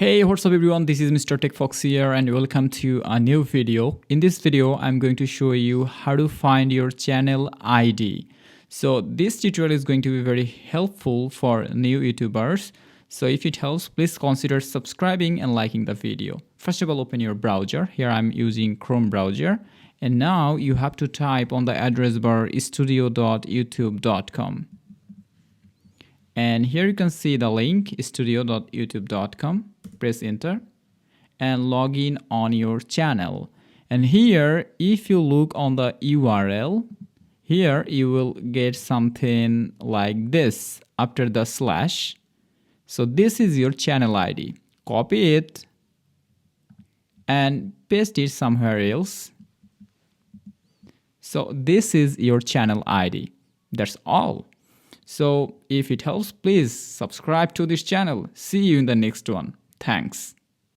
Hey, what's up everyone, this is Mr. TECHFOX here and welcome to a new video. In this video, I'm going to show you how to find your channel ID. So this tutorial is going to be very helpful for new YouTubers. So if it helps, please consider subscribing and liking the video. First of all, open your browser. Here I'm using Chrome browser. And now you have to type on the address bar studio.youtube.com. And here you can see the link studio.youtube.com. Press enter and log in on your channel. And here, if you look on the URL, here you will get something like this after the slash. So this is your channel ID. Copy it and paste it somewhere else. So this is your channel ID. That's all. So if it helps, please subscribe to this channel. See you in the next one. Thanks.